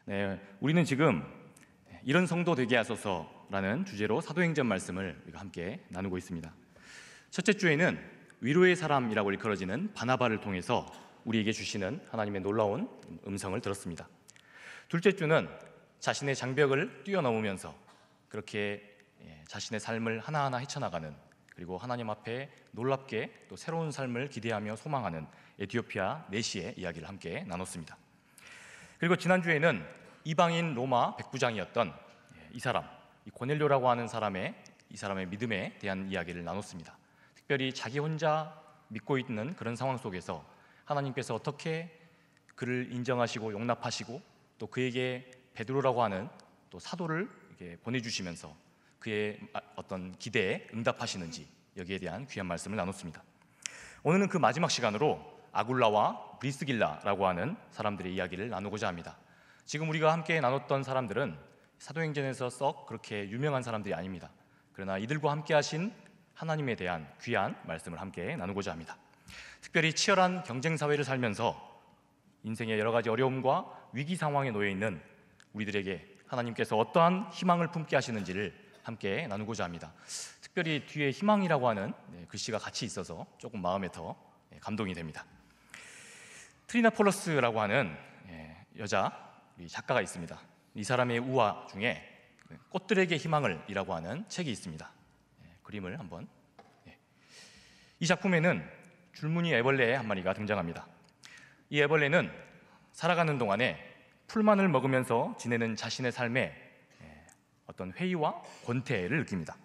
네, 우리는 지금 이런 성도 되게 하소서라는 주제로 사도행전 말씀을 우리가 함께 나누고 있습니다. 첫째 주에는 위로의 사람이라고 일컬어지는 바나바를 통해서 우리에게 주시는 하나님의 놀라운 음성을 들었습니다. 둘째 주는 자신의 장벽을 뛰어넘으면서 그렇게 자신의 삶을 하나하나 헤쳐나가는, 그리고 하나님 앞에 놀랍게 또 새로운 삶을 기대하며 소망하는 에티오피아 내시의 이야기를 함께 나눴습니다. 그리고 지난주에는 이방인 로마 백부장이었던 이 사람, 이 고넬료라고 하는 사람의 믿음에 대한 이야기를 나눴습니다. 특별히 자기 혼자 믿고 있는 그런 상황 속에서 하나님께서 어떻게 그를 인정하시고 용납하시고 또 그에게 베드로라고 하는 또 사도를 이렇게 보내주시면서 그의 어떤 기대에 응답하시는지, 여기에 대한 귀한 말씀을 나눴습니다. 오늘은 그 마지막 시간으로 아굴라와 브리스길라라고 하는 사람들의 이야기를 나누고자 합니다. 지금 우리가 함께 나눴던 사람들은 사도행전에서 썩 그렇게 유명한 사람들이 아닙니다. 그러나 이들과 함께 하신 하나님에 대한 귀한 말씀을 함께 나누고자 합니다. 특별히 치열한 경쟁 사회를 살면서 인생의 여러 가지 어려움과 위기 상황에 놓여 있는 우리들에게 하나님께서 어떠한 희망을 품게 하시는지를 함께 나누고자 합니다. 특별히 뒤에 희망이라고 하는 글씨가 같이 있어서 조금 마음에 더 감동이 됩니다. 트리나 폴러스라고 하는 여자 작가가 있습니다. 이 사람의 우화 중에 꽃들에게 희망을 이라고 하는 책이 있습니다. 그림을 한번. 이 작품에는 줄무늬 애벌레 한 마리가 등장합니다. 이 애벌레는 살아가는 동안에 풀만을 먹으면서 지내는 자신의 삶에 어떤 회의와 권태를 느낍니다.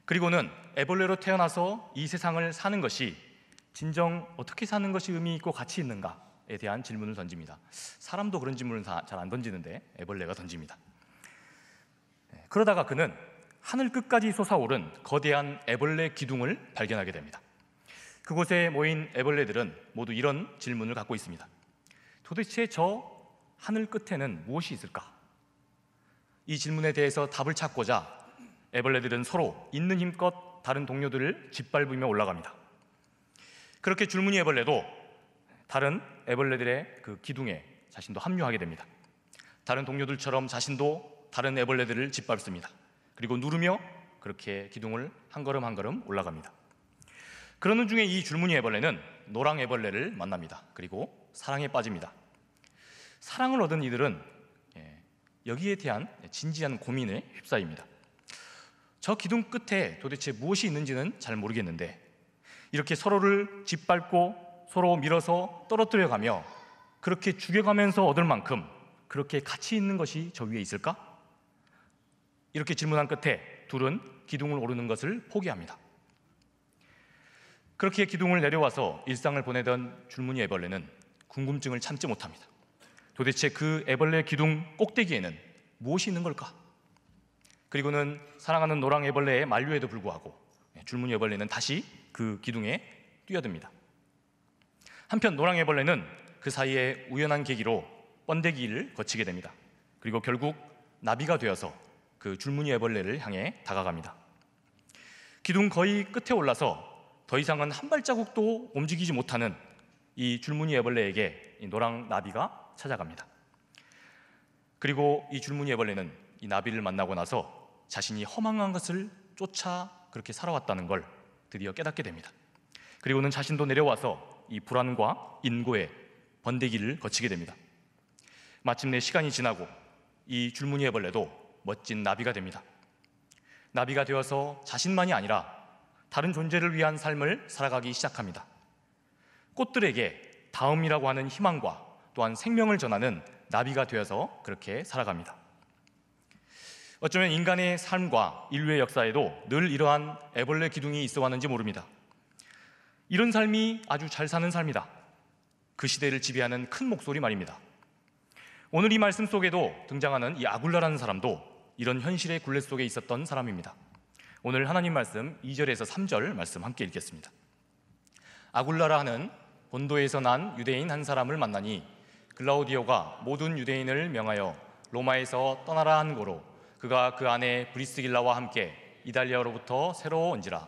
그리고는 애벌레로 태어나서 이 세상을 사는 것이 진정 어떻게 사는 것이 의미 있고 가치 있는가에 대한 질문을 던집니다. 사람도 그런 질문을 잘 안 던지는데 애벌레가 던집니다. 그러다가 그는 하늘 끝까지 솟아오른 거대한 애벌레 기둥을 발견하게 됩니다. 그곳에 모인 애벌레들은 모두 이런 질문을 갖고 있습니다. 도대체 저 하늘 끝에는 무엇이 있을까? 이 질문에 대해서 답을 찾고자 애벌레들은 서로 있는 힘껏 다른 동료들을 짓밟으며 올라갑니다. 그렇게 줄무늬 애벌레도 다른 애벌레들의 그 기둥에 자신도 합류하게 됩니다. 다른 동료들처럼 자신도 다른 애벌레들을 짓밟습니다. 그리고 누르며 그렇게 기둥을 한 걸음 한 걸음 올라갑니다. 그러는 중에 이 줄무늬 애벌레는 노랑 애벌레를 만납니다. 그리고 사랑에 빠집니다. 사랑을 얻은 이들은 여기에 대한 진지한 고민에 휩싸입니다. 저 기둥 끝에 도대체 무엇이 있는지는 잘 모르겠는데 이렇게 서로를 짓밟고 서로 밀어서 떨어뜨려가며 그렇게 죽여가면서 얻을 만큼 그렇게 가치 있는 것이 저 위에 있을까? 이렇게 질문한 끝에 둘은 기둥을 오르는 것을 포기합니다. 그렇게 기둥을 내려와서 일상을 보내던 줄무늬 애벌레는 궁금증을 참지 못합니다. 도대체 그 애벌레 기둥 꼭대기에는 무엇이 있는 걸까? 그리고는 사랑하는 노랑 애벌레의 만류에도 불구하고 줄무늬 애벌레는 다시 그 기둥에 뛰어듭니다. 한편 노랑 애벌레는 그 사이에 우연한 계기로 번데기를 거치게 됩니다. 그리고 결국 나비가 되어서 그 줄무늬 애벌레를 향해 다가갑니다. 기둥 거의 끝에 올라서 더 이상은 한 발자국도 움직이지 못하는 이 줄무늬 애벌레에게 이 노랑 나비가 찾아갑니다. 그리고 이 줄무늬 애벌레는 이 나비를 만나고 나서 자신이 허망한 것을 쫓아 그렇게 살아왔다는 걸 드디어 깨닫게 됩니다. 그리고는 자신도 내려와서 이 불안과 인고의 번데기를 거치게 됩니다. 마침내 시간이 지나고 이 줄무늬 애벌레도 멋진 나비가 됩니다. 나비가 되어서 자신만이 아니라 다른 존재를 위한 삶을 살아가기 시작합니다. 꽃들에게 다음이라고 하는 희망과 또한 생명을 전하는 나비가 되어서 그렇게 살아갑니다. 어쩌면 인간의 삶과 인류의 역사에도 늘 이러한 애벌레 기둥이 있어 왔는지 모릅니다. 이런 삶이 아주 잘 사는 삶이다. 그 시대를 지배하는 큰 목소리 말입니다. 오늘 이 말씀 속에도 등장하는 이 아굴라라는 사람도 이런 현실의 굴레 속에 있었던 사람입니다. 오늘 하나님 말씀 2절에서 3절 말씀 함께 읽겠습니다. 아굴라라 하는 본도에서 난 유대인 한 사람을 만나니 글라우디오가 모든 유대인을 명하여 로마에서 떠나라 한 고로 그가 그 아내 브리스길라와 함께 이달리아로부터 새로 온지라.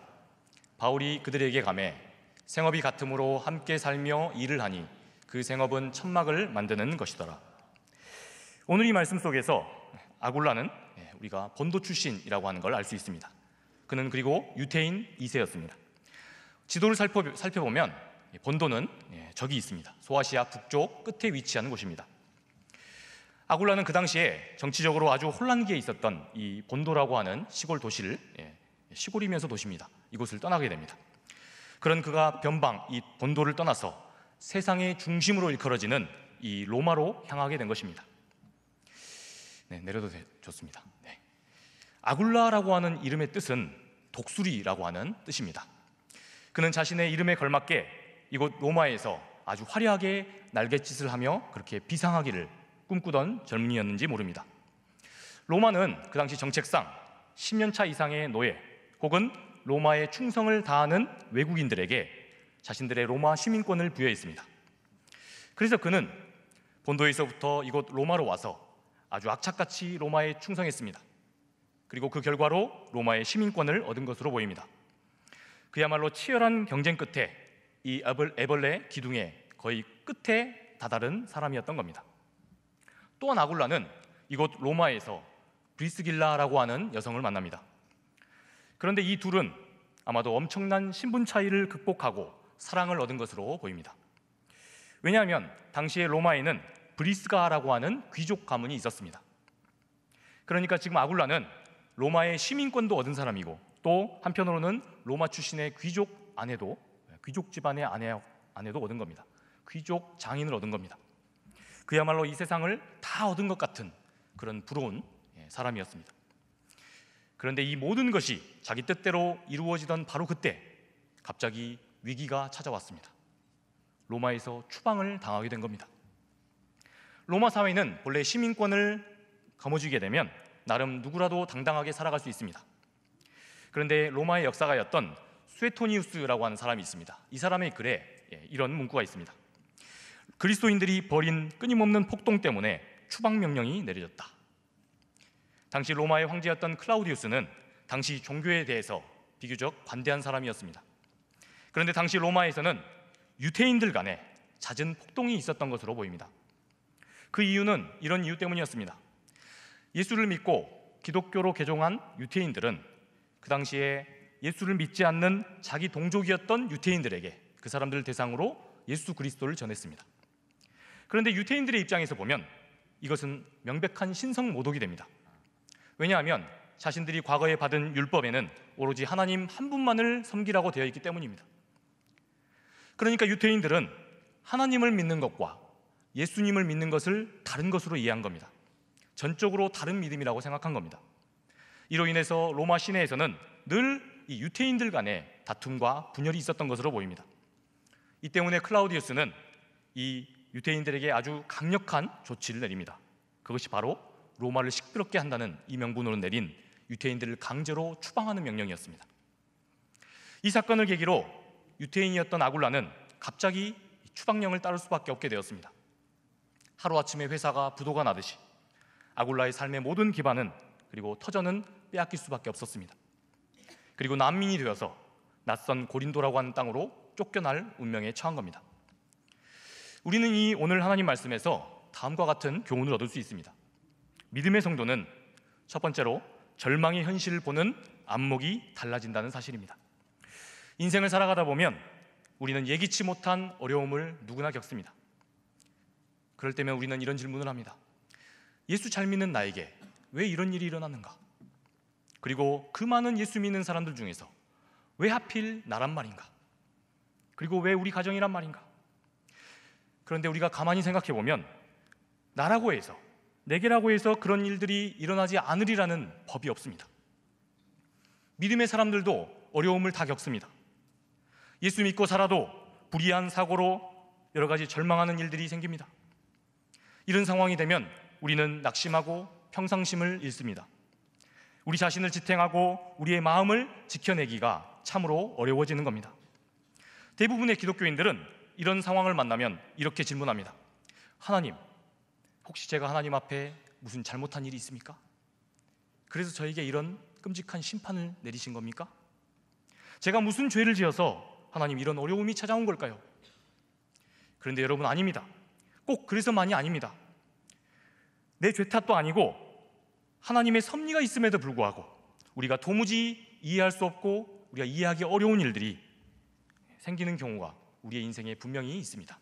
바울이 그들에게 가매 생업이 같음으로 함께 살며 일을 하니 그 생업은 천막을 만드는 것이더라. 오늘 이 말씀 속에서 아굴라는 우리가 본도 출신이라고 하는 걸 알 수 있습니다. 그는 그리고 유태인 2세였습니다. 지도를 살펴보면 본도는 저기 있습니다. 소아시아 북쪽 끝에 위치하는 곳입니다. 아굴라는 그 당시에 정치적으로 아주 혼란기에 있었던 이 본도라고 하는 시골 도시를, 시골이면서 도시입니다, 이곳을 떠나게 됩니다. 그런 그가 변방 이 본도를 떠나서 세상의 중심으로 일컬어지는 이 로마로 향하게 된 것입니다. 내려도 좋습니다. 아굴라라고 하는 이름의 뜻은 독수리라고 하는 뜻입니다. 그는 자신의 이름에 걸맞게 이곳 로마에서 아주 화려하게 날갯짓을 하며 그렇게 비상하기를 꿈꾸던 젊은이였는지 모릅니다. 로마는 그 당시 정책상 10년차 이상의 노예 혹은 로마에 충성을 다하는 외국인들에게 자신들의 로마 시민권을 부여했습니다. 그래서 그는 본도에서부터 이곳 로마로 와서 아주 악착같이 로마에 충성했습니다. 그리고 그 결과로 로마의 시민권을 얻은 것으로 보입니다. 그야말로 치열한 경쟁 끝에 이 애벌레 기둥의 거의 끝에 다다른 사람이었던 겁니다. 또한 아굴라는 이곳 로마에서 브리스길라라고 하는 여성을 만납니다. 그런데 이 둘은 아마도 엄청난 신분 차이를 극복하고 사랑을 얻은 것으로 보입니다. 왜냐하면 당시에 로마에는 브리스가라고 하는 귀족 가문이 있었습니다. 그러니까 지금 아굴라는 로마의 시민권도 얻은 사람이고 또 한편으로는 로마 출신의 귀족 집안의 아내도 얻은 겁니다. 귀족 장인을 얻은 겁니다. 그야말로 이 세상을 다 얻은 것 같은 그런 부러운 사람이었습니다. 그런데 이 모든 것이 자기 뜻대로 이루어지던 바로 그때 갑자기 위기가 찾아왔습니다. 로마에서 추방을 당하게 된 겁니다. 로마 사회는 본래 시민권을 거머쥐게 되면 나름 누구라도 당당하게 살아갈 수 있습니다. 그런데 로마의 역사가였던 수에토니우스라고 하는 사람이 있습니다. 이 사람의 글에 이런 문구가 있습니다. 그리스도인들이 벌인 끊임없는 폭동 때문에 추방 명령이 내려졌다. 당시 로마의 황제였던 클라우디우스는 당시 종교에 대해서 비교적 관대한 사람이었습니다. 그런데 당시 로마에서는 유태인들 간에 잦은 폭동이 있었던 것으로 보입니다. 그 이유는 이런 이유 때문이었습니다. 예수를 믿고 기독교로 개종한 유태인들은 그 당시에 예수를 믿지 않는 자기 동족이었던 유태인들에게 그 사람들을 대상으로 예수 그리스도를 전했습니다. 그런데 유태인들의 입장에서 보면 이것은 명백한 신성 모독이 됩니다. 왜냐하면 자신들이 과거에 받은 율법에는 오로지 하나님 한 분만을 섬기라고 되어 있기 때문입니다. 그러니까 유태인들은 하나님을 믿는 것과 예수님을 믿는 것을 다른 것으로 이해한 겁니다. 전적으로 다른 믿음이라고 생각한 겁니다. 이로 인해서 로마 시내에서는 늘 이 유태인들 간의 다툼과 분열이 있었던 것으로 보입니다. 이 때문에 클라우디우스는 이 유태인들에게 아주 강력한 조치를 내립니다. 그것이 바로 로마를 시끄럽게 한다는 이 명분으로 내린 유태인들을 강제로 추방하는 명령이었습니다. 이 사건을 계기로 유태인이었던 아굴라는 갑자기 추방령을 따를 수밖에 없게 되었습니다. 하루아침에 회사가 부도가 나듯이 아굴라의 삶의 모든 기반은 그리고 터전은 빼앗길 수밖에 없었습니다. 그리고 난민이 되어서 낯선 고린도라고 하는 땅으로 쫓겨날 운명에 처한 겁니다. 우리는 이 오늘 하나님 말씀에서 다음과 같은 교훈을 얻을 수 있습니다. 믿음의 성도는 첫 번째로 절망의 현실을 보는 안목이 달라진다는 사실입니다. 인생을 살아가다 보면 우리는 예기치 못한 어려움을 누구나 겪습니다. 그럴 때면 우리는 이런 질문을 합니다. 예수 잘 믿는 나에게 왜 이런 일이 일어나는가? 그리고 그 많은 예수 믿는 사람들 중에서 왜 하필 나란 말인가? 그리고 왜 우리 가정이란 말인가? 그런데 우리가 가만히 생각해 보면 나라고 해서, 내게라고 해서 그런 일들이 일어나지 않으리라는 법이 없습니다. 믿음의 사람들도 어려움을 다 겪습니다. 예수 믿고 살아도 불의한 사고로 여러 가지 절망하는 일들이 생깁니다. 이런 상황이 되면 우리는 낙심하고 평상심을 잃습니다. 우리 자신을 지탱하고 우리의 마음을 지켜내기가 참으로 어려워지는 겁니다. 대부분의 기독교인들은 이런 상황을 만나면 이렇게 질문합니다. 하나님, 혹시 제가 하나님 앞에 무슨 잘못한 일이 있습니까? 그래서 저에게 이런 끔찍한 심판을 내리신 겁니까? 제가 무슨 죄를 지어서 하나님 이런 어려움이 찾아온 걸까요? 그런데 여러분, 아닙니다. 꼭 그래서만이 아닙니다. 내 죄 탓도 아니고 하나님의 섭리가 있음에도 불구하고 우리가 도무지 이해할 수 없고 우리가 이해하기 어려운 일들이 생기는 경우가 우리의 인생에 분명히 있습니다.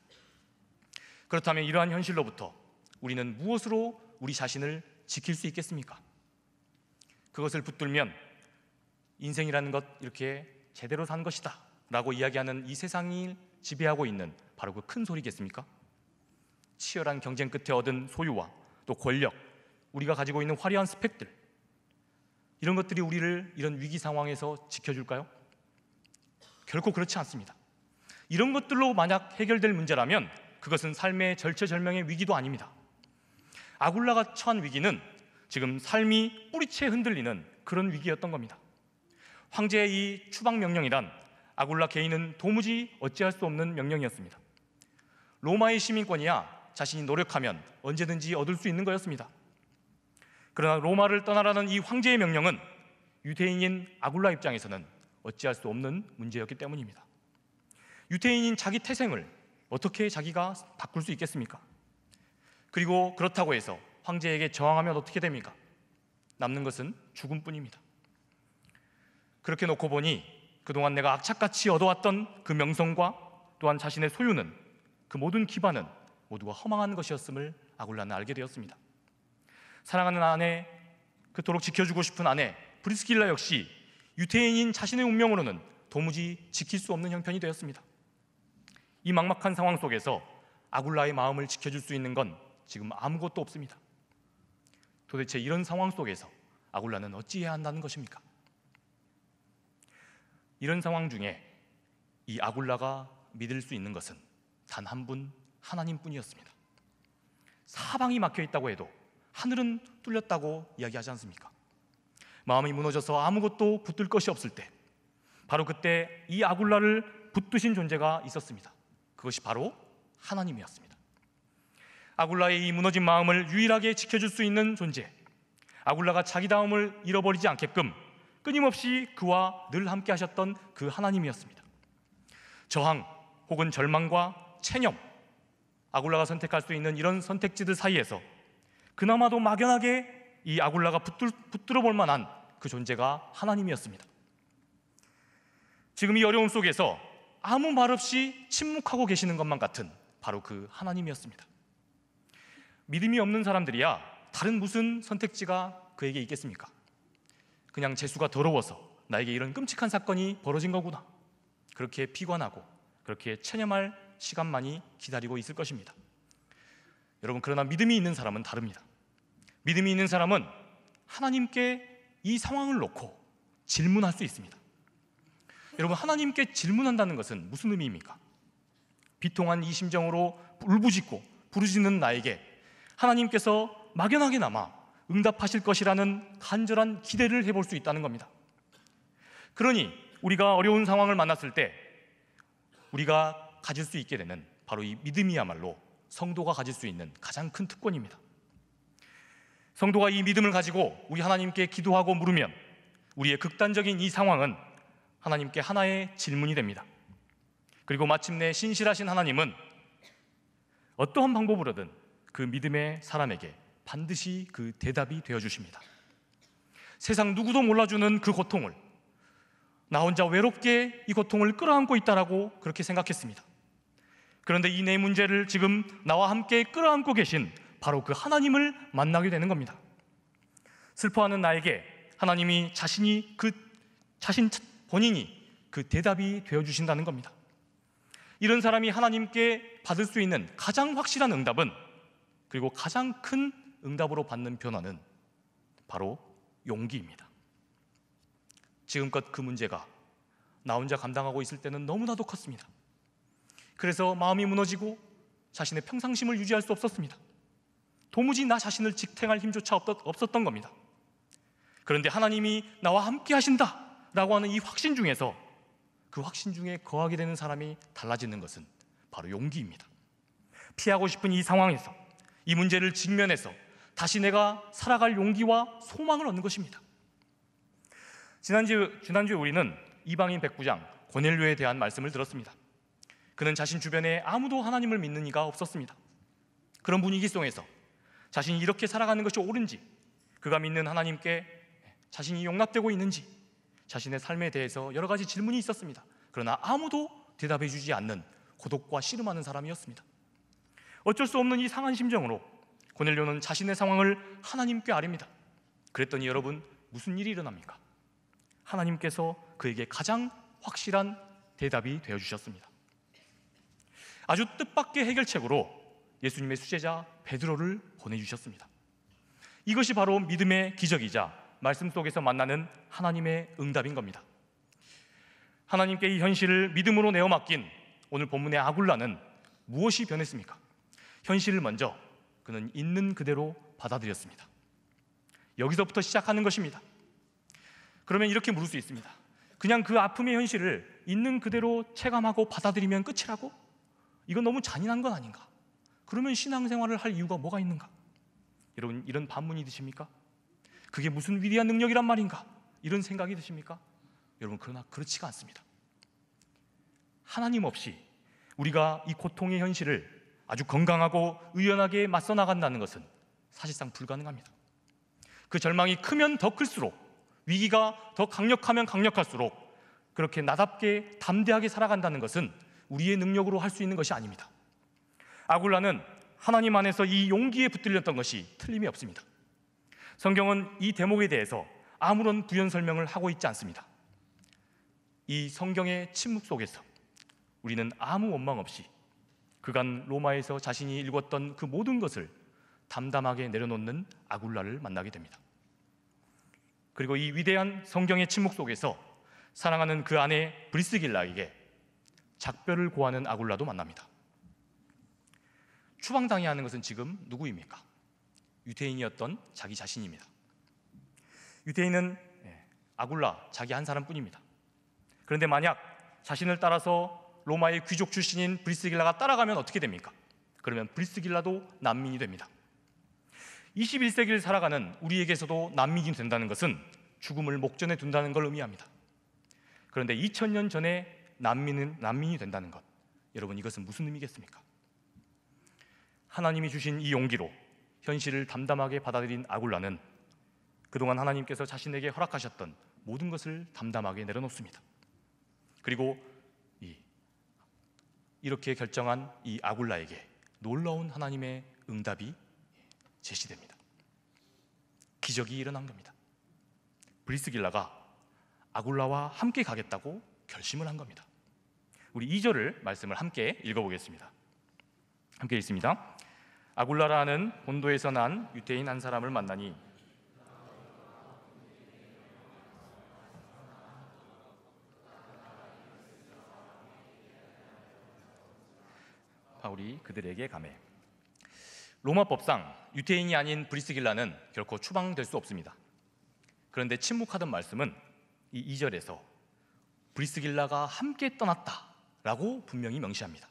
그렇다면 이러한 현실로부터 우리는 무엇으로 우리 자신을 지킬 수 있겠습니까? 그것을 붙들면 인생이라는 것 이렇게 제대로 산 것이다 라고 이야기하는 이 세상을 지배하고 있는 바로 그 큰 소리겠습니까? 치열한 경쟁 끝에 얻은 소유와 또 권력, 우리가 가지고 있는 화려한 스펙들, 이런 것들이 우리를 이런 위기 상황에서 지켜줄까요? 결코 그렇지 않습니다. 이런 것들로 만약 해결될 문제라면 그것은 삶의 절체절명의 위기도 아닙니다. 아굴라가 처한 위기는 지금 삶이 뿌리채 흔들리는 그런 위기였던 겁니다. 황제의 이 추방 명령이란 아굴라 개인은 도무지 어찌할 수 없는 명령이었습니다. 로마의 시민권이야 자신이 노력하면 언제든지 얻을 수 있는 거였습니다. 그러나 로마를 떠나라는 이 황제의 명령은 유대인인 아굴라 입장에서는 어찌할 수 없는 문제였기 때문입니다. 유대인인 자기 태생을 어떻게 자기가 바꿀 수 있겠습니까? 그리고 그렇다고 해서 황제에게 저항하면 어떻게 됩니까? 남는 것은 죽음뿐입니다. 그렇게 놓고 보니 그동안 내가 악착같이 얻어왔던 그 명성과 또한 자신의 소유는, 그 모든 기반은 모두가 허망한 것이었음을 아굴라는 알게 되었습니다. 사랑하는 아내, 그토록 지켜주고 싶은 아내 브리스길라 역시 유대인인 자신의 운명으로는 도무지 지킬 수 없는 형편이 되었습니다. 이 막막한 상황 속에서 아굴라의 마음을 지켜줄 수 있는 건 지금 아무것도 없습니다. 도대체 이런 상황 속에서 아굴라는 어찌해야 한다는 것입니까? 이런 상황 중에 이 아굴라가 믿을 수 있는 것은 단 한 분, 하나님뿐이었습니다. 사방이 막혀 있다고 해도 하늘은 뚫렸다고 이야기하지 않습니까? 마음이 무너져서 아무것도 붙들 것이 없을 때 바로 그때 이 아굴라를 붙드신 존재가 있었습니다. 그것이 바로 하나님이었습니다. 아굴라의 이 무너진 마음을 유일하게 지켜줄 수 있는 존재, 아굴라가 자기다움을 잃어버리지 않게끔 끊임없이 그와 늘 함께 하셨던 그 하나님이었습니다. 저항 혹은 절망과 체념, 아굴라가 선택할 수 있는 이런 선택지들 사이에서 그나마도 막연하게 이 아굴라가 붙들어 볼 만한 그 존재가 하나님이었습니다. 지금 이 어려움 속에서 아무 말 없이 침묵하고 계시는 것만 같은 바로 그 하나님이었습니다. 믿음이 없는 사람들이야 다른 무슨 선택지가 그에게 있겠습니까? 그냥 재수가 더러워서 나에게 이런 끔찍한 사건이 벌어진 거구나, 그렇게 비관하고 그렇게 체념할 시간만이 기다리고 있을 것입니다. 여러분, 그러나 믿음이 있는 사람은 다릅니다. 믿음이 있는 사람은 하나님께 이 상황을 놓고 질문할 수 있습니다. 여러분, 하나님께 질문한다는 것은 무슨 의미입니까? 비통한 이 심정으로 울부짖고 부르짖는 나에게 하나님께서 막연하게나마 응답하실 것이라는 간절한 기대를 해볼 수 있다는 겁니다. 그러니 우리가 어려운 상황을 만났을 때 우리가 가질 수 있게 되는 바로 이 믿음이야말로 성도가 가질 수 있는 가장 큰 특권입니다. 성도가 이 믿음을 가지고 우리 하나님께 기도하고 물으면 우리의 극단적인 이 상황은 하나님께 하나의 질문이 됩니다. 그리고 마침내 신실하신 하나님은 어떠한 방법으로든 그 믿음의 사람에게 반드시 그 대답이 되어주십니다. 세상 누구도 몰라주는 그 고통을 나 혼자 외롭게 이 고통을 끌어안고 있다라고 그렇게 생각했습니다. 그런데 이 내 문제를 지금 나와 함께 끌어안고 계신 바로 그 하나님을 만나게 되는 겁니다. 슬퍼하는 나에게 하나님이 자신 본인이 그 대답이 되어주신다는 겁니다. 이런 사람이 하나님께 받을 수 있는 가장 확실한 응답은, 그리고 가장 큰 응답으로 받는 변화는 바로 용기입니다. 지금껏 그 문제가 나 혼자 감당하고 있을 때는 너무나도 컸습니다. 그래서 마음이 무너지고 자신의 평상심을 유지할 수 없었습니다. 도무지 나 자신을 지탱할 힘조차 없었던 겁니다. 그런데 하나님이 나와 함께 하신다라고 하는 이 확신 중에서, 그 확신 중에 거하게 되는 사람이 달라지는 것은 바로 용기입니다. 피하고 싶은 이 상황에서, 이 문제를 직면해서 다시 내가 살아갈 용기와 소망을 얻는 것입니다. 지난주에 우리는 이방인 백부장 고넬료에 대한 말씀을 들었습니다. 그는 자신 주변에 아무도 하나님을 믿는 이가 없었습니다. 그런 분위기 속에서 자신이 이렇게 살아가는 것이 옳은지, 그가 믿는 하나님께 자신이 용납되고 있는지, 자신의 삶에 대해서 여러 가지 질문이 있었습니다. 그러나 아무도 대답해 주지 않는 고독과 씨름하는 사람이었습니다. 어쩔 수 없는 이 상한 심정으로 고넬료는 자신의 상황을 하나님께 아뢰입니다. 그랬더니 여러분, 무슨 일이 일어납니까? 하나님께서 그에게 가장 확실한 대답이 되어주셨습니다. 아주 뜻밖의 해결책으로 예수님의 수제자 베드로를 보내주셨습니다. 이것이 바로 믿음의 기적이자 말씀 속에서 만나는 하나님의 응답인 겁니다. 하나님께 이 현실을 믿음으로 내어 맡긴 오늘 본문의 아굴라는 무엇이 변했습니까? 현실을 먼저 그는 있는 그대로 받아들였습니다. 여기서부터 시작하는 것입니다. 그러면 이렇게 물을 수 있습니다. 그냥 그 아픔의 현실을 있는 그대로 체감하고 받아들이면 끝이라고? 이건 너무 잔인한 건 아닌가? 그러면 신앙생활을 할 이유가 뭐가 있는가? 여러분, 이런 반문이 드십니까? 그게 무슨 위대한 능력이란 말인가? 이런 생각이 드십니까? 여러분, 그러나 그렇지가 않습니다. 하나님 없이 우리가 이 고통의 현실을 아주 건강하고 의연하게 맞서 나간다는 것은 사실상 불가능합니다. 그 절망이 크면 더 클수록, 위기가 더 강력하면 강력할수록 그렇게 나답게 담대하게 살아간다는 것은 우리의 능력으로 할 수 있는 것이 아닙니다. 아굴라는 하나님 안에서 이 용기에 붙들렸던 것이 틀림이 없습니다. 성경은 이 대목에 대해서 아무런 부연 설명을 하고 있지 않습니다. 이 성경의 침묵 속에서 우리는 아무 원망 없이 그간 로마에서 자신이 읽었던 그 모든 것을 담담하게 내려놓는 아굴라를 만나게 됩니다. 그리고 이 위대한 성경의 침묵 속에서 사랑하는 그 아내 브리스길라에게 작별을 고하는 아굴라도 만납니다. 추방당해야 하는 것은 지금 누구입니까? 유대인이었던 자기 자신입니다. 유대인은 아굴라 자기 한 사람뿐입니다. 그런데 만약 자신을 따라서 로마의 귀족 출신인 브리스길라가 따라가면 어떻게 됩니까? 그러면 브리스길라도 난민이 됩니다. 21세기를 살아가는 우리에게서도 난민이 된다는 것은 죽음을 목전에 둔다는 걸 의미합니다. 그런데 2000년 전에 난민이 된다는 것, 여러분, 이것은 무슨 의미겠습니까? 하나님이 주신 이 용기로 현실을 담담하게 받아들인 아굴라는 그동안 하나님께서 자신에게 허락하셨던 모든 것을 담담하게 내려놓습니다. 그리고 이렇게 결정한 이 아굴라에게 놀라운 하나님의 응답이 제시됩니다. 기적이 일어난 겁니다. 브리스길라가 아굴라와 함께 가겠다고 결심을 한 겁니다. 우리 2절을 말씀을 함께 읽어보겠습니다. 함께 읽습니다. 아굴라라는 본도에서 난 유대인 한 사람을 만나니 바울이 그들에게 가매. 로마법상 유대인이 아닌 브리스길라는 결코 추방될 수 없습니다. 그런데 침묵하던 말씀은 이 2절에서 브리스길라가 함께 떠났다라고 분명히 명시합니다.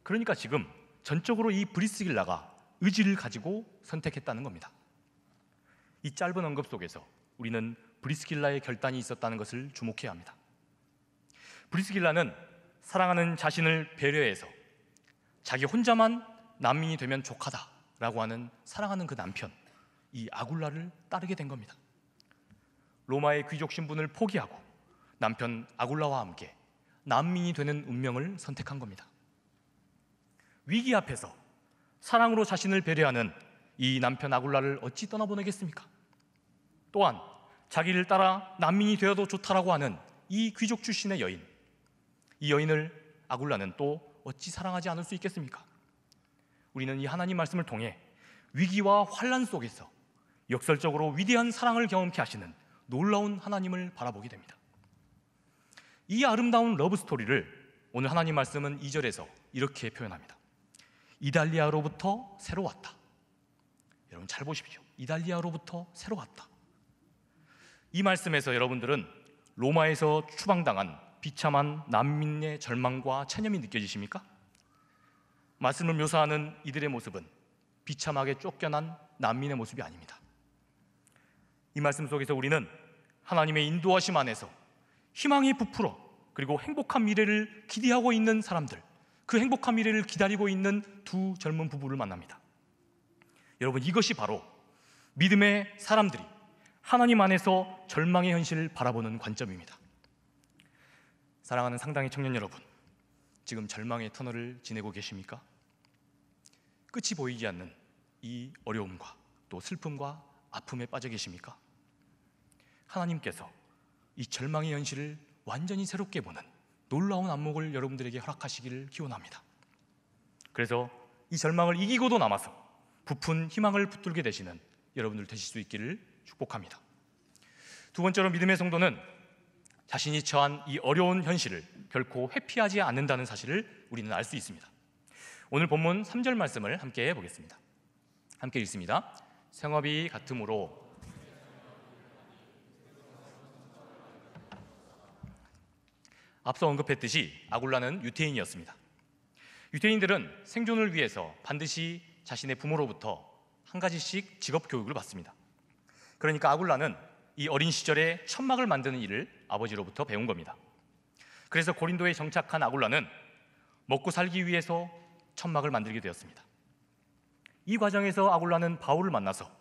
그러니까 지금 전적으로 이 브리스길라가 의지를 가지고 선택했다는 겁니다. 이 짧은 언급 속에서 우리는 브리스길라의 결단이 있었다는 것을 주목해야 합니다. 브리스길라는 사랑하는 자신을 배려해서 자기 혼자만 난민이 되면 족하다라고 하는 사랑하는 그 남편, 이 아굴라를 따르게 된 겁니다. 로마의 귀족 신분을 포기하고 남편 아굴라와 함께 난민이 되는 운명을 선택한 겁니다. 위기 앞에서 사랑으로 자신을 배려하는 이 남편 아굴라를 어찌 떠나보내겠습니까? 또한 자기를 따라 난민이 되어도 좋다라고 하는 이 귀족 출신의 여인, 이 여인을 아굴라는 또 어찌 사랑하지 않을 수 있겠습니까? 우리는 이 하나님 말씀을 통해 위기와 환난 속에서 역설적으로 위대한 사랑을 경험케 하시는 놀라운 하나님을 바라보게 됩니다. 이 아름다운 러브 스토리를 오늘 하나님 말씀은 2절에서 이렇게 표현합니다. 이달리아로부터 새로 왔다. 여러분 잘 보십시오. 이달리아로부터 새로 왔다. 이 말씀에서 여러분들은 로마에서 추방당한 비참한 난민의 절망과 체념이 느껴지십니까? 말씀을 묘사하는 이들의 모습은 비참하게 쫓겨난 난민의 모습이 아닙니다. 이 말씀 속에서 우리는 하나님의 인도하심 안에서 희망이 부풀어 그리고 행복한 미래를 기대하고 있는 사람들, 그 행복한 미래를 기다리고 있는 두 젊은 부부를 만납니다. 여러분, 이것이 바로 믿음의 사람들이 하나님 안에서 절망의 현실을 바라보는 관점입니다. 사랑하는 상당의 청년 여러분, 지금 절망의 터널을 지내고 계십니까? 끝이 보이지 않는 이 어려움과 또 슬픔과 아픔에 빠져 계십니까? 하나님께서 이 절망의 현실을 완전히 새롭게 보는 놀라운 안목을 여러분들에게 허락하시기를 기원합니다. 그래서 이 절망을 이기고도 남아서 부푼 희망을 붙들게 되시는 여러분들 되실 수 있기를 축복합니다. 두 번째로, 믿음의 성도는 자신이 처한 이 어려운 현실을 결코 회피하지 않는다는 사실을 우리는 알 수 있습니다. 오늘 본문 3절 말씀을 함께 보겠습니다. 함께 읽습니다. 생업이 같으므로 앞서 언급했듯이 아굴라는 유태인이었습니다. 유태인들은 생존을 위해서 반드시 자신의 부모로부터 한 가지씩 직업 교육을 받습니다. 그러니까 아굴라는 이 어린 시절에 천막을 만드는 일을 아버지로부터 배운 겁니다. 그래서 고린도에 정착한 아굴라는 먹고 살기 위해서 천막을 만들게 되었습니다. 이 과정에서 아굴라는 바울을 만나서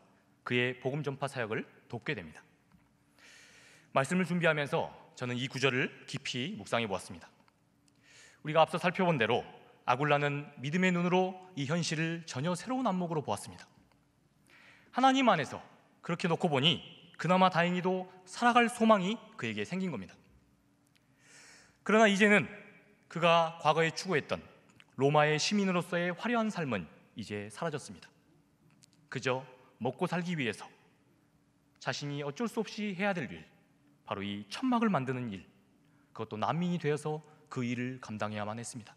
그의 복음 전파 사역을 돕게 됩니다. 말씀을 준비하면서 저는 이 구절을 깊이 묵상해 보았습니다. 우리가 앞서 살펴본 대로 아굴라는 믿음의 눈으로 이 현실을 전혀 새로운 안목으로 보았습니다. 하나님 안에서 그렇게 놓고 보니 그나마 다행히도 살아갈 소망이 그에게 생긴 겁니다. 그러나 이제는 그가 과거에 추구했던 로마의 시민으로서의 화려한 삶은 이제 사라졌습니다. 그저 먹고 살기 위해서 자신이 어쩔 수 없이 해야 될 일, 바로 이 천막을 만드는 일, 그것도 난민이 되어서 그 일을 감당해야만 했습니다.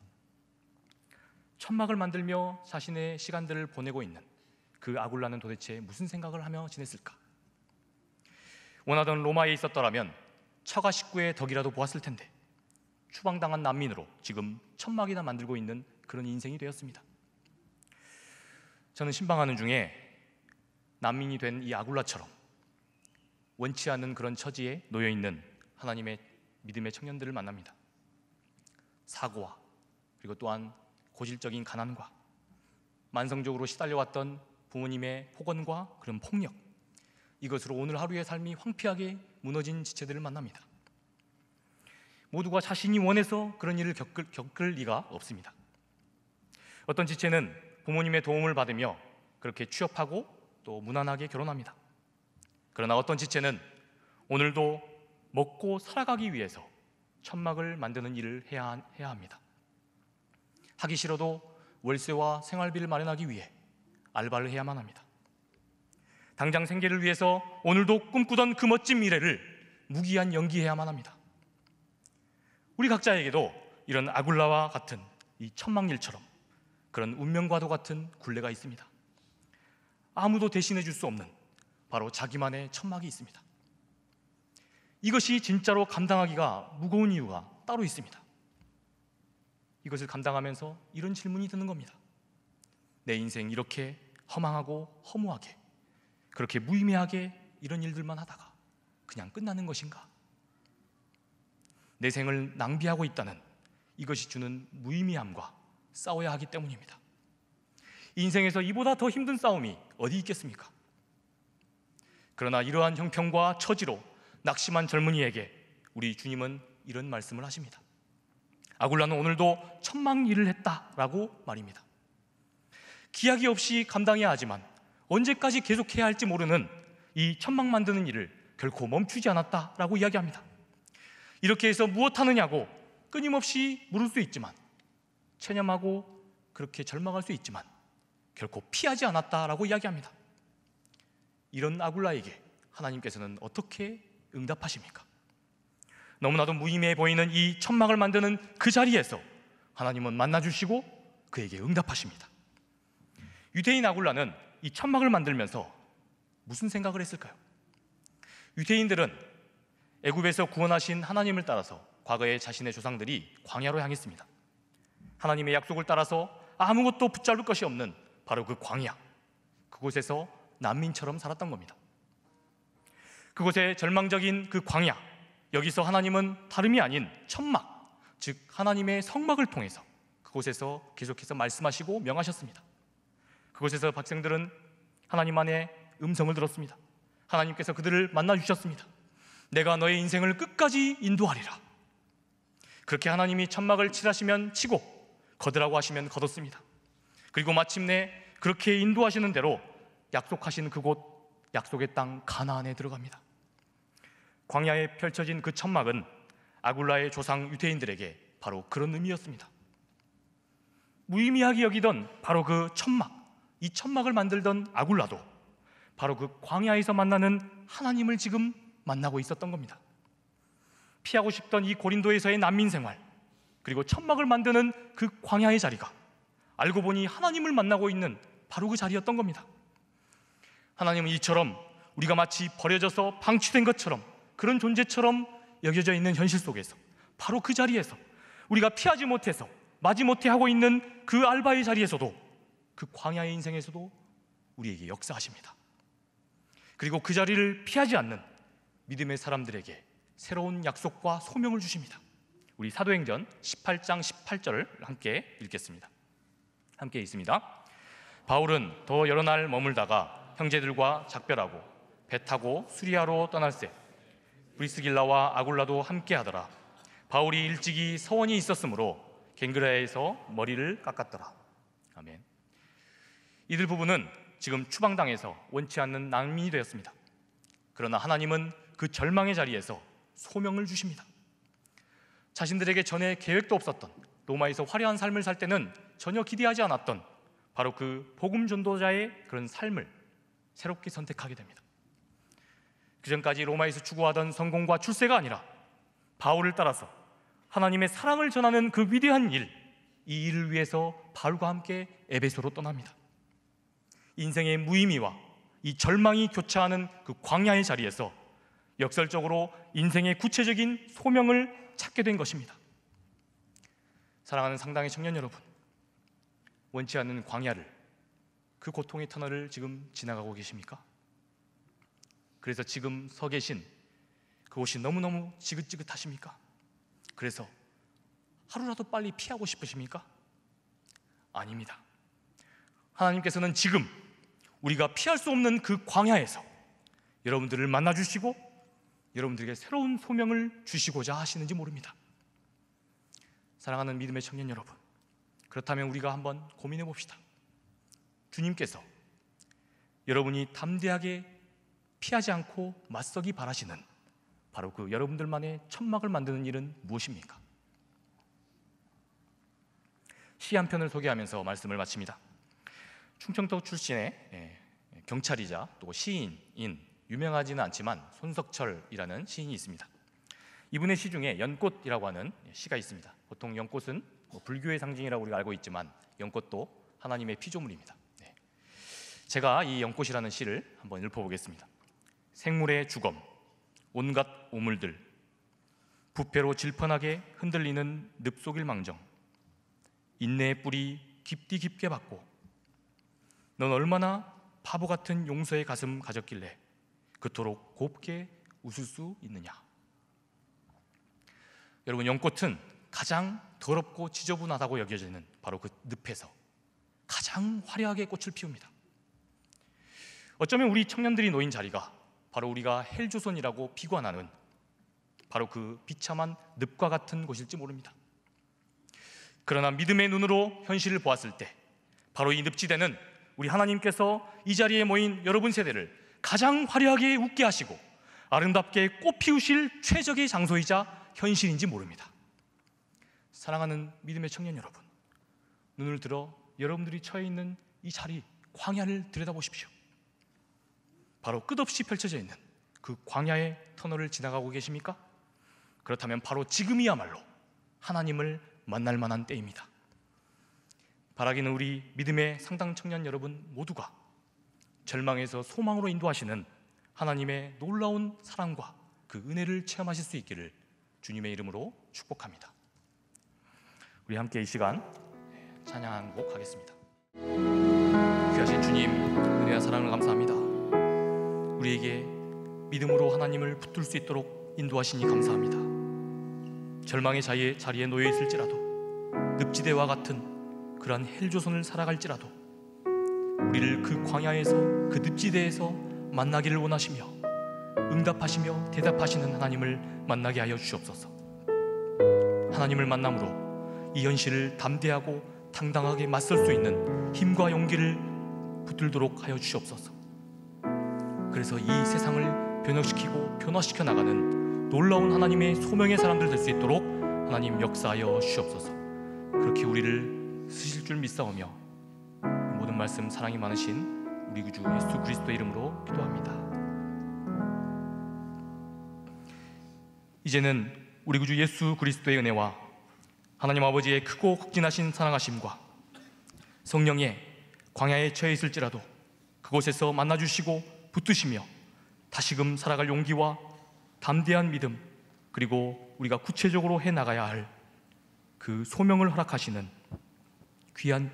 천막을 만들며 자신의 시간들을 보내고 있는 그 아굴라는 도대체 무슨 생각을 하며 지냈을까? 원하던 로마에 있었더라면 처가 식구의 덕이라도 보았을 텐데 추방당한 난민으로 지금 천막이나 만들고 있는 그런 인생이 되었습니다. 저는 신방하는 중에 난민이 된 이 아굴라처럼 원치 않는 그런 처지에 놓여있는 하나님의 믿음의 청년들을 만납니다. 사고와 그리고 또한 고질적인 가난과 만성적으로 시달려왔던 부모님의 폭언과 그런 폭력, 이것으로 오늘 하루의 삶이 황폐하게 무너진 지체들을 만납니다. 모두가 자신이 원해서 그런 일을 겪을 리가 없습니다. 어떤 지체는 부모님의 도움을 받으며 그렇게 취업하고 또 무난하게 결혼합니다. 그러나 어떤 지체는 오늘도 먹고 살아가기 위해서 천막을 만드는 일을 해야 합니다. 하기 싫어도 월세와 생활비를 마련하기 위해 알바를 해야만 합니다. 당장 생계를 위해서 오늘도 꿈꾸던 그 멋진 미래를 무기한 연기해야만 합니다. 우리 각자에게도 이런 아굴라와 같은 이 천막일처럼 그런 운명과도 같은 굴레가 있습니다. 아무도 대신해 줄 수 없는 바로 자기만의 천막이 있습니다. 이것이 진짜로 감당하기가 무거운 이유가 따로 있습니다. 이것을 감당하면서 이런 질문이 드는 겁니다. 내 인생 이렇게 허망하고 허무하게, 그렇게 무의미하게 이런 일들만 하다가 그냥 끝나는 것인가? 내 생을 낭비하고 있다는 이것이 주는 무의미함과 싸워야 하기 때문입니다. 인생에서 이보다 더 힘든 싸움이 어디 있겠습니까? 그러나 이러한 형편과 처지로 낙심한 젊은이에게 우리 주님은 이런 말씀을 하십니다. 아굴라는 오늘도 천막 일을 했다라고 말입니다. 기약이 없이 감당해야 하지만 언제까지 계속해야 할지 모르는 이 천막 만드는 일을 결코 멈추지 않았다라고 이야기합니다. 이렇게 해서 무엇하느냐고 끊임없이 물을 수 있지만, 체념하고 그렇게 절망할 수 있지만 결코 피하지 않았다라고 이야기합니다. 이런 아굴라에게 하나님께서는 어떻게 응답하십니까? 너무나도 무의미해 보이는 이 천막을 만드는 그 자리에서 하나님은 만나주시고 그에게 응답하십니다. 유대인 아굴라는 이 천막을 만들면서 무슨 생각을 했을까요? 유대인들은 애굽에서 구원하신 하나님을 따라서 과거에 자신의 조상들이 광야로 향했습니다. 하나님의 약속을 따라서 아무것도 붙잡을 것이 없는 바로 그 광야, 그곳에서 난민처럼 살았던 겁니다. 그곳의 절망적인 그 광야, 여기서 하나님은 다름이 아닌 천막, 즉 하나님의 성막을 통해서 그곳에서 계속해서 말씀하시고 명하셨습니다. 그곳에서 백성들은 하나님 안에 음성을 들었습니다. 하나님께서 그들을 만나주셨습니다. 내가 너의 인생을 끝까지 인도하리라. 그렇게 하나님이 천막을 칠하시면 치고 걷으라고 하시면 걷었습니다. 그리고 마침내 그렇게 인도하시는 대로 약속하신 그곳, 약속의 땅 가나안에 들어갑니다. 광야에 펼쳐진 그 천막은 아굴라의 조상 유대인들에게 바로 그런 의미였습니다. 무의미하게 여기던 바로 그 천막, 이 천막을 만들던 아굴라도 바로 그 광야에서 만나는 하나님을 지금 만나고 있었던 겁니다. 피하고 싶던 이 고린도에서의 난민 생활, 그리고 천막을 만드는 그 광야의 자리가 알고 보니 하나님을 만나고 있는 바로 그 자리였던 겁니다. 하나님은 이처럼 우리가 마치 버려져서 방치된 것처럼, 그런 존재처럼 여겨져 있는 현실 속에서, 바로 그 자리에서 우리가 피하지 못해서 마지 못해 하고 있는 그 알바의 자리에서도, 그 광야의 인생에서도 우리에게 역사하십니다. 그리고 그 자리를 피하지 않는 믿음의 사람들에게 새로운 약속과 소명을 주십니다. 우리 사도행전 18장 18절을 함께 읽겠습니다. 함께 읽습니다. 바울은 더 여러 날 머물다가 형제들과 작별하고 배 타고 수리아로 떠날새 브리스길라와 아굴라도 함께 하더라. 바울이 일찍이 서원이 있었으므로 갱그라에서 머리를 깎았더라. 아멘. 이들 부부는 지금 추방당해서 원치 않는 난민이 되었습니다. 그러나 하나님은 그 절망의 자리에서 소명을 주십니다. 자신들에게 전에 계획도 없었던, 로마에서 화려한 삶을 살 때는 전혀 기대하지 않았던 바로 그 복음 전도자의 그런 삶을 새롭게 선택하게 됩니다. 그전까지 로마에서 추구하던 성공과 출세가 아니라 바울을 따라서 하나님의 사랑을 전하는 그 위대한 일, 이 일을 위해서 바울과 함께 에베소로 떠납니다. 인생의 무의미와 이 절망이 교차하는 그 광야의 자리에서 역설적으로 인생의 구체적인 소명을 찾게 된 것입니다. 사랑하는 상당의 청년 여러분, 원치 않는 광야를, 그 고통의 터널을 지금 지나가고 계십니까? 그래서 지금 서 계신 그곳이 너무너무 지긋지긋하십니까? 그래서 하루라도 빨리 피하고 싶으십니까? 아닙니다. 하나님께서는 지금 우리가 피할 수 없는 그 광야에서 여러분들을 만나주시고 여러분들에게 새로운 소명을 주시고자 하시는지 모릅니다. 사랑하는 믿음의 청년 여러분, 그렇다면 우리가 한번 고민해 봅시다. 주님께서 여러분이 담대하게 피하지 않고 맞서기 바라시는 바로 그 여러분들만의 천막을 만드는 일은 무엇입니까? 시 한 편을 소개하면서 말씀을 마칩니다. 충청도 출신의 경찰이자 또 시인인, 유명하지는 않지만 손석철이라는 시인이 있습니다. 이분의 시 중에 연꽃이라고 하는 시가 있습니다. 보통 연꽃은 불교의 상징이라고 우리가 알고 있지만 연꽃도 하나님의 피조물입니다. 제가 이 연꽃이라는 시를 한번 읽어보겠습니다. 생물의 주검, 온갖 오물들, 부패로 질펀하게 흔들리는 늪속일망정, 인내의 뿌리 깊디 깊게 받고 넌 얼마나 바보 같은 용서의 가슴 가졌길래 그토록 곱게 웃을 수 있느냐. 여러분, 연꽃은 가장 더럽고 지저분하다고 여겨지는 바로 그 늪에서 가장 화려하게 꽃을 피웁니다. 어쩌면 우리 청년들이 놓인 자리가 바로 우리가 헬조선이라고 비관하는 바로 그 비참한 늪과 같은 곳일지 모릅니다. 그러나 믿음의 눈으로 현실을 보았을 때 바로 이 늪지대는 우리 하나님께서 이 자리에 모인 여러분 세대를 가장 화려하게 웃게 하시고 아름답게 꽃 피우실 최적의 장소이자 현실인지 모릅니다. 사랑하는 믿음의 청년 여러분, 눈을 들어 여러분들이 처해 있는 이 자리, 광야를 들여다보십시오. 바로 끝없이 펼쳐져 있는 그 광야의 터널을 지나가고 계십니까? 그렇다면 바로 지금이야말로 하나님을 만날 만한 때입니다. 바라기는 우리 믿음의 상당 청년 여러분 모두가 절망에서 소망으로 인도하시는 하나님의 놀라운 사랑과 그 은혜를 체험하실 수 있기를 주님의 이름으로 축복합니다. 우리 함께 이 시간 찬양 한 곡 하겠습니다. 귀하신 주님, 은혜와 사랑을 감사합니다. 우리에게 믿음으로 하나님을 붙들 수 있도록 인도하시니 감사합니다. 절망의 자리에 놓여 있을지라도, 늪지대와 같은 그러한 헬조선을 살아갈지라도 우리를 그 광야에서, 그 늪지대에서 만나기를 원하시며 응답하시며 대답하시는 하나님을 만나게 하여 주시옵소서. 하나님을 만남으로 이 현실을 담대하고 당당하게 맞설 수 있는 힘과 용기를 붙들도록 하여 주시옵소서. 그래서 이 세상을 변혁시키고 변화시켜 나가는 놀라운 하나님의 소명의 사람들 될 수 있도록 하나님 역사하여 주시옵소서. 그렇게 우리를 쓰실 줄 믿사오며 모든 말씀 사랑이 많으신 우리 구주 예수 그리스도의 이름으로 기도합니다. 이제는 우리 구주 예수 그리스도의 은혜와 하나님 아버지의 크고 극진하신 사랑하심과 성령의 광야에 처해 있을지라도 그곳에서 만나주시고 붙드시며 다시금 살아갈 용기와 담대한 믿음, 그리고 우리가 구체적으로 해나가야 할 그 소명을 허락하시는 귀한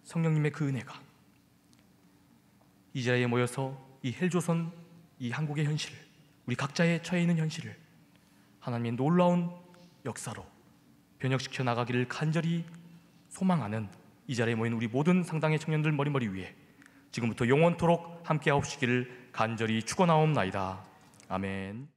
성령님의 그 은혜가 이 자리에 모여서 이 헬조선, 이 한국의 현실, 우리 각자의 처해 있는 현실을 하나님의 놀라운 역사로 변혁시켜 나가기를 간절히 소망하는 이 자리에 모인 우리 모든 상당의 청년들 머리머리 위에 지금부터 영원토록 함께하옵시기를 간절히 축원하옵나이다. 아멘.